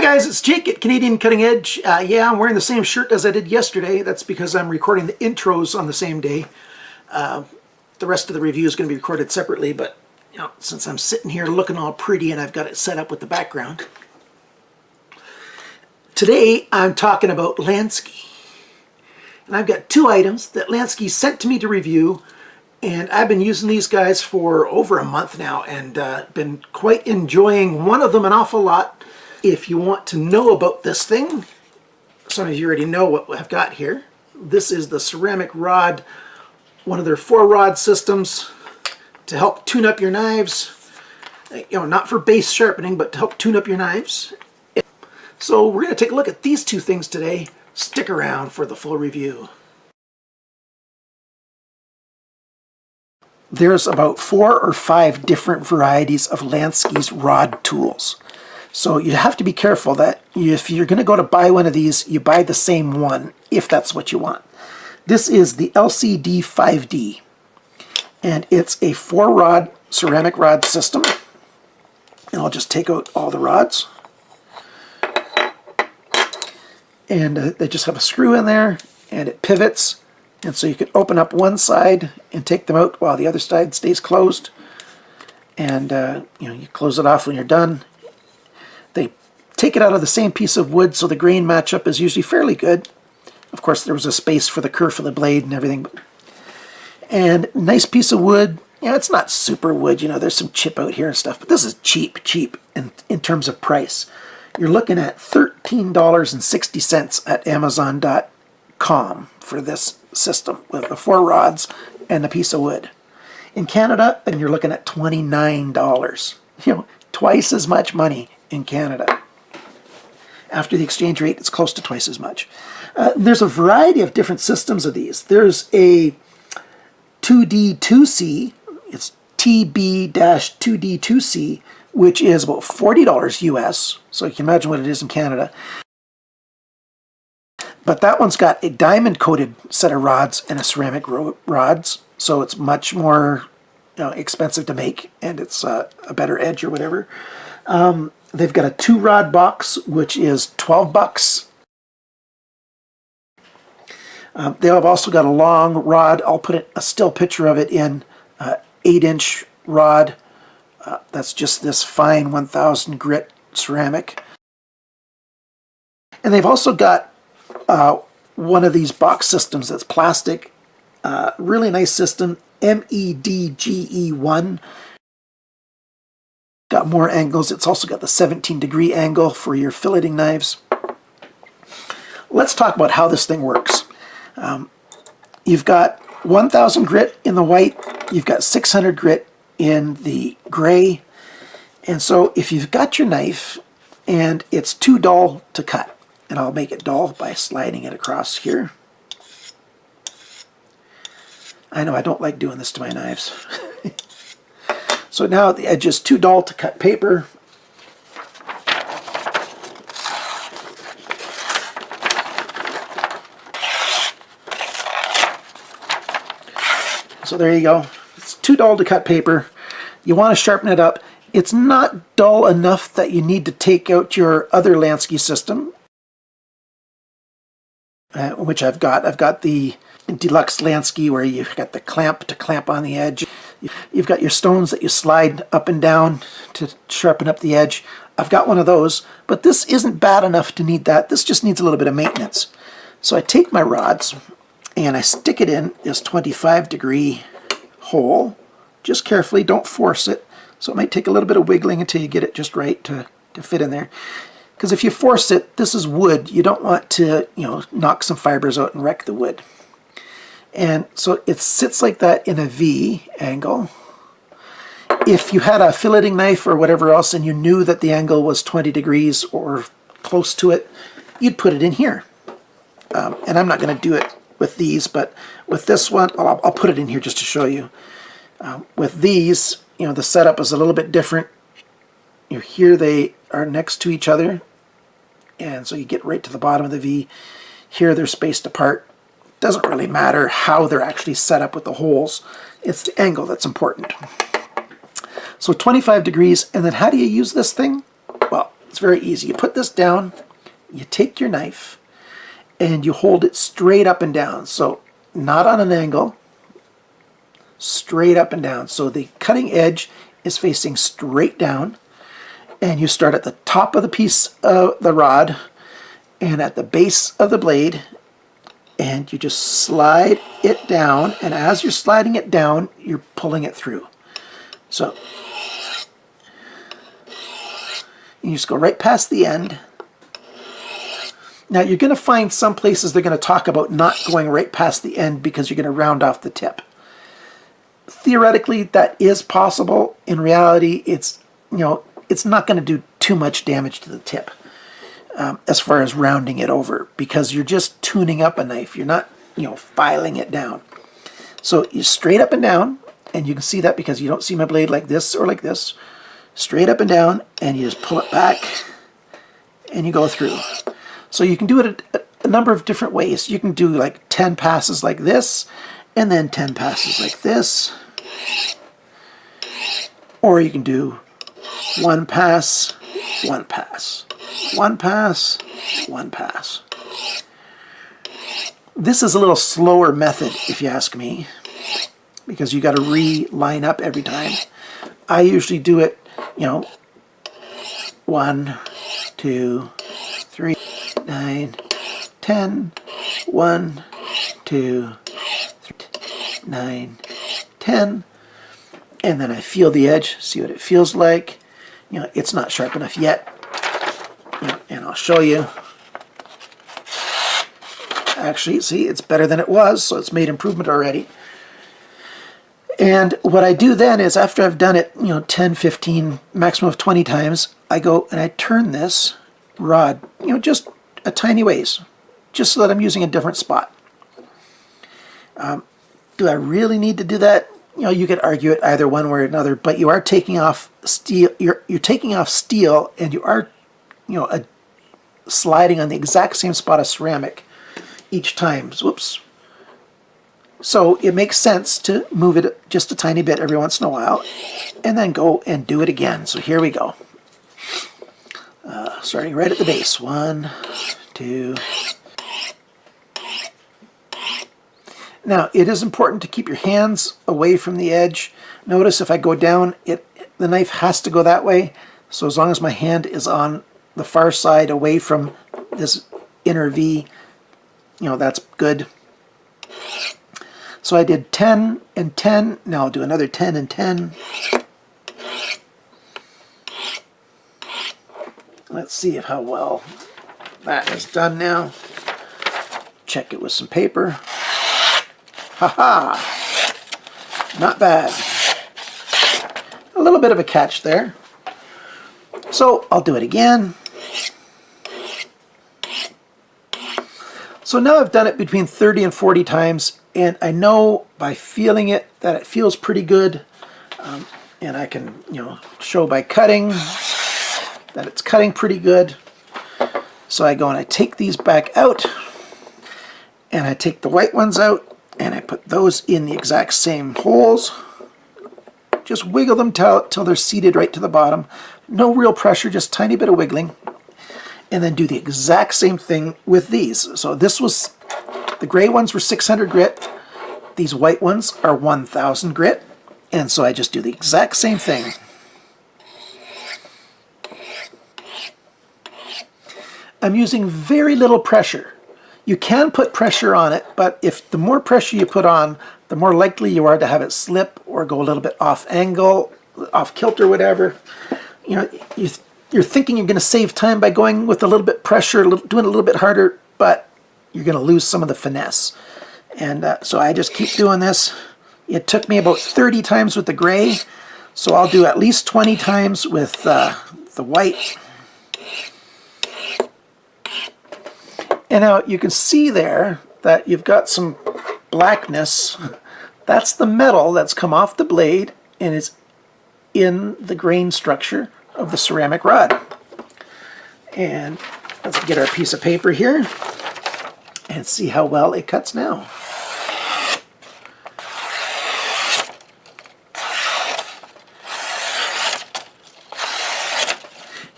guys, it's Jake at Canadian Cutting Edge. Yeah, I'm wearing the same shirt as I did yesterday. That's because I'm recording the intros on the same day. The rest of the review is going to be recorded separately, but you know, since I'm sitting here looking all pretty and I've got it set up with the background. Today I'm talking about Lansky. And I've got two items that Lansky sent to me to review, and I've been using these guys for over a month now and been quite enjoying one of them an awful lot. If you want to know about this thing, some of you already know what I've got here. This is the ceramic rod, one of their 4-rod systems to help tune up your knives. You know, not for base sharpening, but to help tune up your knives. So we're going to take a look at these two things today. Stick around for the full review. There's about 4 or 5 different varieties of Lansky's rod tools. So you have to be careful that if you're going to go to buy one of these, you buy the same one, if that's what you want. This is the LCD5D, and it's a 4-rod ceramic rod system. And I'll just take out all the rods. And they just have a screw in there, and it pivots. And so you can open up one side and take them out while the other side stays closed. And you know, you close it off when you're done. They take it out of the same piece of wood, so the grain matchup is usually fairly good. Of course, there was a space for the kerf of the blade and everything. And nice piece of wood. Yeah, it's not super wood, you know, there's some chip out here and stuff, but this is cheap in terms of price. You're looking at $13.60 at Amazon.com for this system with the 4 rods and a piece of wood. In Canada, and you're looking at $29. You know, twice as much money in Canada. After the exchange rate, it's close to twice as much. There's a variety of different systems of these. There's a 2D2C, it's TB-2D2C, which is about $40 US, so you can imagine what it is in Canada. But that one's got a diamond-coated set of rods and a ceramic rods, so it's much more expensive to make, and it's a better edge or whatever. They've got a 2-rod box, which is $12. They have also got a long rod. I'll put a still picture of it in 8-inch rod. That's just this fine 1000 grit ceramic. And they've also got one of these box systems that's plastic. Really nice system, MEDGE1. Got more angles. It's also got the 17-degree angle for your filleting knives. Let's talk about how this thing works. You've got 1000 grit in the white. You've got 600 grit in the gray. And so if you've got your knife and it's too dull to cut, and I'll make it dull by sliding it across here. I know I don't like doing this to my knives. So now the edge is too dull to cut paper. So there you go. It's too dull to cut paper. You want to sharpen it up. It's not dull enough that you need to take out your other Lansky system, which I've got. I've got the Deluxe Lansky where you've got the clamp to clamp on the edge. You've got your stones that you slide up and down to sharpen up the edge. I've got one of those, but this isn't bad enough to need that. This just needs a little bit of maintenance. So I take my rods and I stick it in this 25-degree hole. Just carefully, don't force it. So it might take a little bit of wiggling until you get it just right to fit in there. Because if you force it, this is wood. You don't want to, knock some fibers out and wreck the wood. And so it sits like that in a V angle. If you had a filleting knife or whatever else and you knew that the angle was 20 degrees or close to it, you'd put it in here. And I'm not going to do it with these, but with this one, I'll put it in here just to show you. With these, the setup is a little bit different. Here they are next to each other, and so you get right to the bottom of the V. Here they're spaced apart. Doesn't really matter how they're actually set up with the holes. It's the angle that's important. So 25 degrees, and then how do you use this thing? Well, It's very easy. You put this down, you take your knife, and you hold it straight up and down. So not on an angle, straight up and down. So the cutting edge is facing straight down, and you start at the top of the piece of the rod and at the base of the blade, and you just slide it down, and as you're sliding it down, you're pulling it through. So you just go right past the end. Now you're going to find some places they're going to talk about not going right past the end because you're going to round off the tip. Theoretically, that is possible. In reality, it's not going to do too much damage to the tip as far as rounding it over, because you're just tuning up a knife. You're not, filing it down. So you straight up and down, and you can see that because you don't see my blade like this or like this. Straight up and down, and you just pull it back, and you go through. So you can do it a number of different ways. You can do like 10 passes like this, and then 10 passes like this. Or you can do one pass, one pass, one pass, one pass. This is a little slower method, if you ask me, because you got to re-line up every time. I usually do it, 1, 2, 3, 9, 10, 1, 2, 3, 9, 10, and then I feel the edge, see what it feels like. It's not sharp enough yet, and I'll show you. Actually, see, it's better than it was, so it's made improvement already. And what I do then is, after I've done it, 10, 15, maximum of 20 times, I go and I turn this rod, just a tiny ways, just so that I'm using a different spot. Do I really need to do that? You could argue it either one way or another, but you are taking off steel. You're taking off steel, and you are, sliding on the exact same spot of ceramic each time. Whoops. So it makes sense to move it just a tiny bit every once in a while, and then go and do it again. So here we go. Starting right at the base. 1, 2. Now, it is important to keep your hands away from the edge. Notice if I go down, the knife has to go that way. So as long as my hand is on the far side away from this inner V, that's good. So I did 10 and 10. Now I'll do another 10 and 10. Let's see how well that is done now. Check it with some paper. Haha! Not bad. A little bit of a catch there. So I'll do it again. So now I've done it between 30 and 40 times, and I know by feeling it that it feels pretty good. And I can, show by cutting that it's cutting pretty good. So I go and I take these back out, and I take the white ones out, and I put those in the exact same holes. Just wiggle them till they're seated right to the bottom. No real pressure, just tiny bit of wiggling. And then do the exact same thing with these. So the gray ones were 600 grit. These white ones are 1000 grit. And so I just do the exact same thing. I'm using very little pressure. You can put pressure on it, but if the more pressure you put on, the more likely you are to have it slip or go a little bit off angle, off kilter, whatever. You're thinking you're going to save time by going with a little bit pressure, doing it a little bit harder, but you're going to lose some of the finesse. And so I just keep doing this. It took me about 30 times with the gray, so I'll do at least 20 times with the white. And now you can see there that you've got some blackness. That's the metal that's come off the blade and is in the grain structure of the ceramic rod. And let's get our piece of paper here and see how well it cuts now.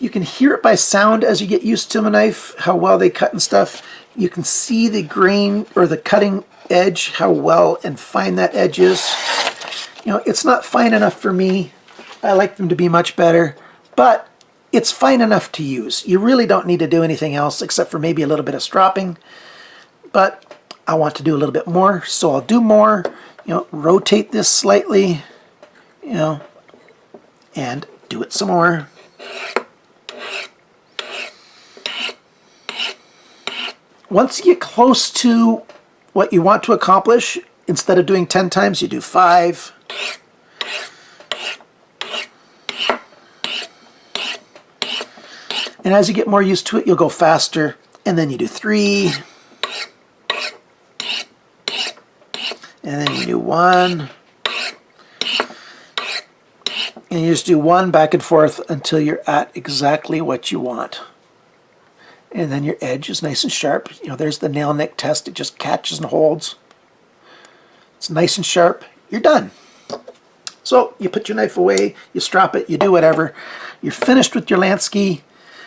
You can hear it by sound as you get used to the knife, how well they cut and stuff. You can see the grain or the cutting edge, how well and fine that edge is. You know, it's not fine enough for me. I like them to be much better, but it's fine enough to use. You really don't need to do anything else except for maybe a little bit of stropping, but I want to do a little bit more, so I'll do more. You know, rotate this slightly, you know, and do it some more. Once you get close to what you want to accomplish, instead of doing 10 times, you do 5. And as you get more used to it, you'll go faster, and then you do 3. And then you do 1. And you just do 1 back and forth until you're at exactly what you want. And then your edge is nice and sharp. You know, there's the nail nick test. It just catches and holds. It's nice and sharp. You're done. So you put your knife away, you strap it, you do whatever. You're finished with your Lansky.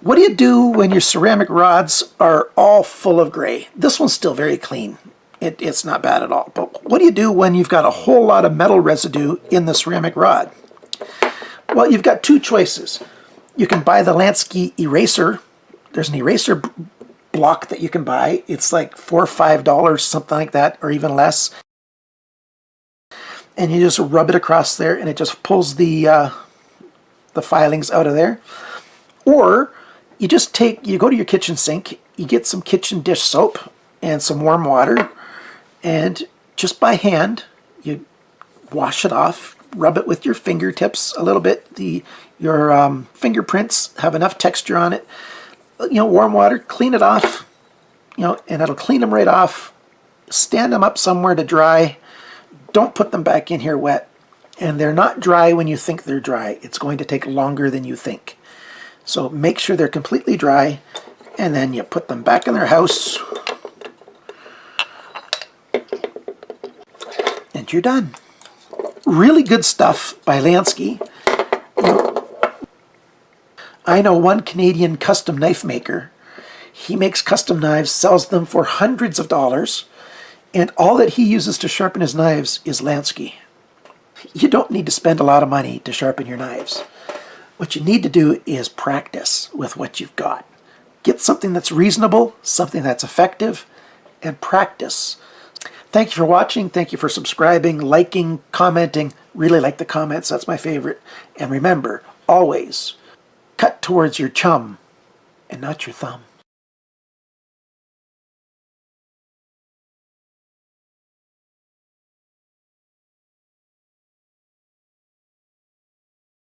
What do you do when your ceramic rods are all full of gray? This one's still very clean. It's not bad at all. But what do you do when you've got a whole lot of metal residue in the ceramic rod? Well, you've got 2 choices. You can buy the Lansky Eraser. There's an eraser block that you can buy. It's like $4 or $5, something like that, or even less. And you just rub it across there, and it just pulls the filings out of there. Or you just you go to your kitchen sink, you get some kitchen dish soap and some warm water, and just by hand, you wash it off, rub it with your fingertips a little bit. Your fingerprints have enough texture on it. You know, warm water, clean it off, you know, and it'll clean them right off. Stand them up somewhere to dry. Don't put them back in here wet. And they're not dry when you think they're dry. It's going to take longer than you think. So make sure they're completely dry, and then you put them back in their house, and you're done. Really good stuff by Lansky. I know one Canadian custom knife maker. He makes custom knives, sells them for hundreds of dollars, and all that he uses to sharpen his knives is Lansky. You don't need to spend a lot of money to sharpen your knives. What you need to do is practice with what you've got. Get something that's reasonable, something that's effective, and practice. Thank you for watching. Thank you for subscribing, liking, commenting. Really like the comments. That's my favorite. And remember, always cut towards your chum and not your thumb.